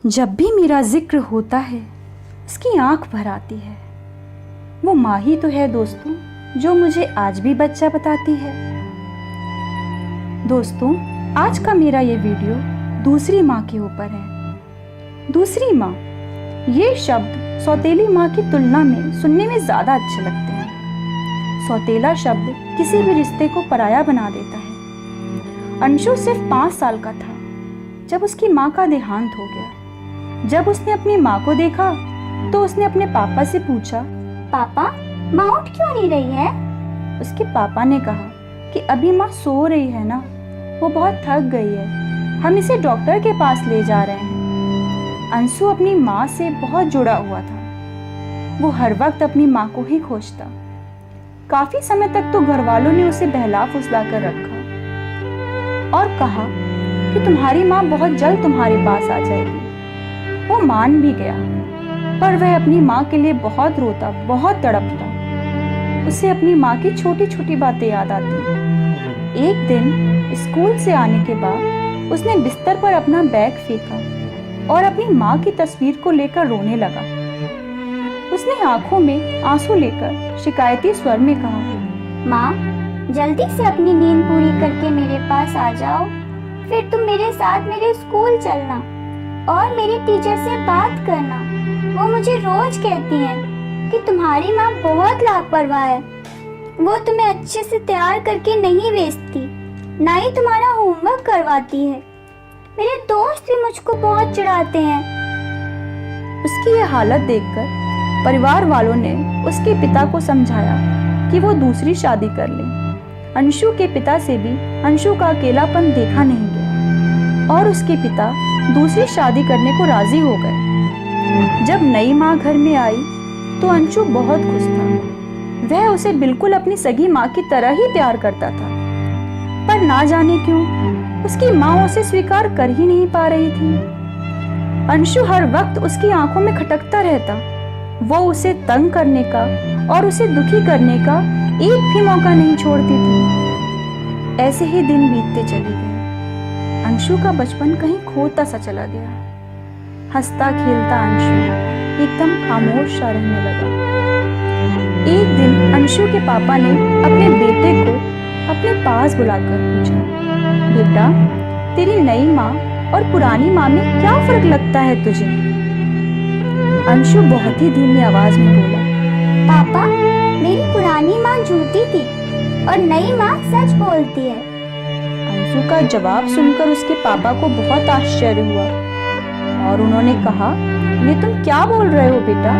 जब भी मेरा जिक्र होता है उसकी आंख भर आती है। वो माँ ही तो है दोस्तों, जो मुझे आज भी बच्चा बताती है। दोस्तों, आज का मेरा ये वीडियो दूसरी माँ के ऊपर है। दूसरी माँ, ये शब्द सौतेली माँ की तुलना में सुनने में ज़्यादा अच्छे लगते हैं। सौतेला शब्द किसी भी रिश्ते को पराया बना देता है। अंशु सिर्फ 5 साल का था जब उसकी माँ का देहांत हो गया। जब उसने अपनी माँ को देखा तो उसने अपने पापा से पूछा, पापा, माँ उठ क्यों नहीं रही है? उसके पापा ने कहा कि अभी माँ सो रही है ना, वो बहुत थक गई है, हम इसे डॉक्टर के पास ले जा रहे हैं। अंशु अपनी माँ से बहुत जुड़ा हुआ था। वो हर वक्त अपनी माँ को ही खोजता। काफी समय तक तो घर वालों ने उसे बहला फुसला कर रखा और कहा कि तुम्हारी माँ बहुत जल्द तुम्हारे पास आ जाएगी। वो मान भी गया, पर वह अपनी माँ के लिए बहुत रोता, बहुत तड़पता। उसे अपनी माँ की छोटी छोटी बातें याद आती। एक दिन स्कूल से आने के बाद उसने बिस्तर पर अपना बैग फेंका और अपनी माँ की तस्वीर को लेकर रोने लगा। उसने आंखों में आंसू लेकर शिकायती स्वर में कहा, माँ, जल्दी से अपनी नींद पूरी करके मेरे पास आ जाओ, फिर तुम मेरे साथ मेरे स्कूल चलना और मेरे टीचर से बात करना। वो मुझे रोज कहती हैं कि तुम्हारी माँ बहुत लापरवाह है। वो तुम्हें अच्छे से तैयार करके नहीं भेजती, ना ही तुम्हारा होमवर्क करवाती है। मेरे दोस्त भी मुझको बहुत चिढ़ाते हैं। उसकी यह हालत देखकर परिवार वालों ने उसके पिता को समझाया कि वो दूसरी शादी कर ले। अंशु के पिता से भी अंशु का अकेलापन देखा नहीं गया और उसके पिता दूसरी शादी करने को राजी हो गए। जब नई माँ घर में आई तो अंशु बहुत खुश था। वह उसे बिल्कुल अपनी सगी माँ की तरह ही प्यार करता था, पर ना जाने क्यों उसकी माँ उसे स्वीकार कर ही नहीं पा रही थी। अंशु हर वक्त उसकी आंखों में खटकता रहता। वो उसे तंग करने का और उसे दुखी करने का एक भी मौका नहीं छोड़ती थी। ऐसे ही दिन बीतते चले गए। अंशु का बचपन कहीं खोता सा चला गया। हंसता खेलता अंशु एकदम खामोश सा रहने लगा। एक दिन अंशु के पापा ने अपने बेटे को अपने पास बुलाकर पूछा, बेटा, तेरी नई माँ और पुरानी माँ में क्या फर्क लगता है तुझे? अंशु बहुत ही धीमी आवाज में बोला, पापा, मेरी पुरानी माँ झूठी थी और नई माँ सच बोलती है। अंशु का जवाब सुनकर उसके पापा को बहुत आश्चर्य हुआ और उन्होंने कहा, ये तुम क्या बोल रहे हो बेटा?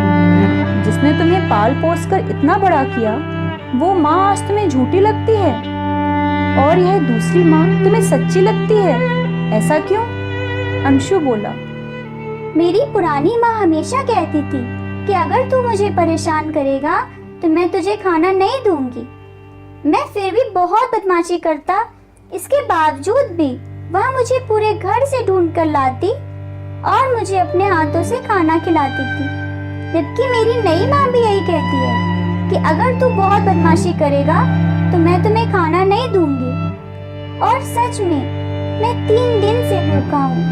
जिसने तुम्हें पाल पोस कर इतना बड़ा किया, वो माँ आज तुम्हें झूठी लगती है और यह दूसरी माँ तुम्हें सच्ची लगती है, ऐसा क्यों? अंशु बोला, मेरी पुरानी माँ हमेशा कहती थी कि अगर तू मुझे परेशान करेगा तो मैं तुझे खाना नहीं दूंगी। मैं फिर भी बहुत बदमाशी करता, इसके बावजूद भी वह मुझे पूरे घर से ढूंढ कर लाती और मुझे अपने हाथों से खाना खिलाती थी। जबकि मेरी नई माँ भी यही कहती है कि अगर तू बहुत बदमाशी करेगा तो मैं तुम्हें खाना नहीं दूंगी। और सच में मैं 3 दिन से भूखा हूँ।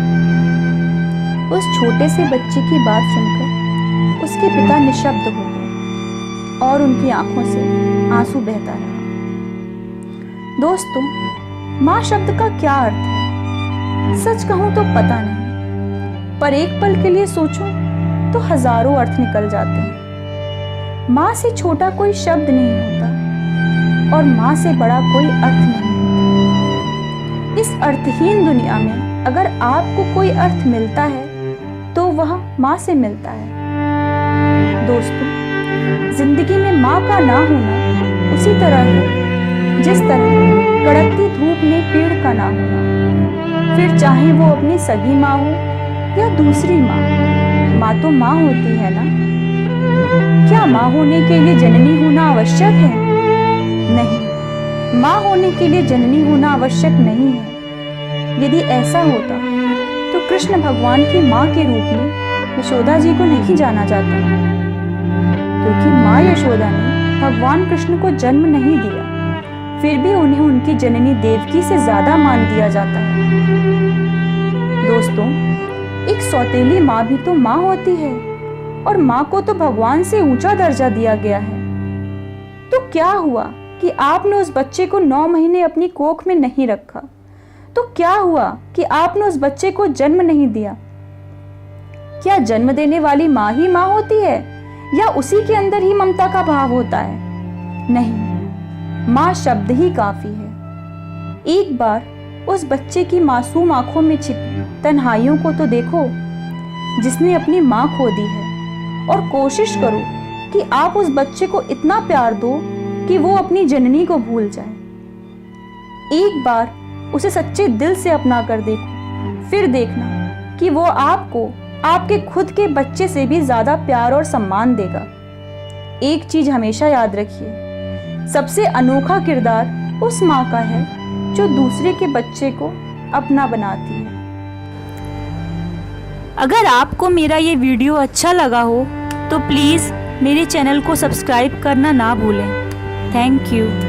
उस छोटे से बच्चे की बात सुनकर उसके पिता निशब्द हो गए और उनकी आंखों से आंसू बहता रहा। दोस्तों, माँ शब्द का क्या अर्थ है? सच कहूं तो पता नहीं, पर एक पल के लिए सोचूं तो हजारों अर्थ निकल जाते हैं। माँ से छोटा कोई शब्द नहीं होता और माँ से बड़ा कोई अर्थ नहीं होता। इस अर्थहीन दुनिया में अगर आपको कोई अर्थ मिलता है तो वह माँ से मिलता है। दोस्तों, जिंदगी में माँ का ना होना उसी तरह है जिस तरह कड़कती धूप में पेड़ का ना होना। फिर चाहे वो अपनी सगी माँ हो या दूसरी माँ, माँ तो माँ होती है ना। क्या माँ होने के लिए जननी होना आवश्यक है? नहीं, माँ होने के लिए जननी होना आवश्यक नहीं है। यदि ऐसा होता तो कृष्ण भगवान की माँ के रूप में यशोदा जी को नहीं जाना जाता, क्योंकि माँ यशोदा ने भगवान कृष्ण को जन्म नहीं दिया, फिर भी उन्हें उनकी जननी देवकी से ज्यादा मान दिया जाता है। दोस्तों, एक सौतेली माँ भी तो माँ होती है और माँ को तो भगवान से ऊंचा दर्जा दिया गया है। तो क्या हुआ कि आपने उस बच्चे को 9 महीने अपनी कोख में नहीं रखा? तो क्या हुआ कि आपने उस बच्चे को जन्म नहीं दिया? क्या जन्म देने वाली माँ ही माँ होती है या उसी के अंदर ही ममता का भाव होता है? नहीं, माँ शब्द ही काफी है। एक बार उस बच्चे की मासूम आंखों में छिपी तन्हाइयों को तो देखो, जिसने अपनी माँ खो दी है, और कोशिश करो कि आप उस बच्चे को इतना प्यार दो कि वो अपनी जननी को भूल जाए। एक बार उसे सच्चे दिल से अपना कर देखो, फिर देखना कि वो आपको आपके खुद के बच्चे से भी ज्यादा प्यार और सम्मान देगा। एक चीज हमेशा याद रखिए, सबसे अनोखा किरदार उस माँ का है जो दूसरे के बच्चे को अपना बनाती है। अगर आपको मेरा ये वीडियो अच्छा लगा हो तो प्लीज़ मेरे चैनल को सब्सक्राइब करना ना भूलें। Thank you.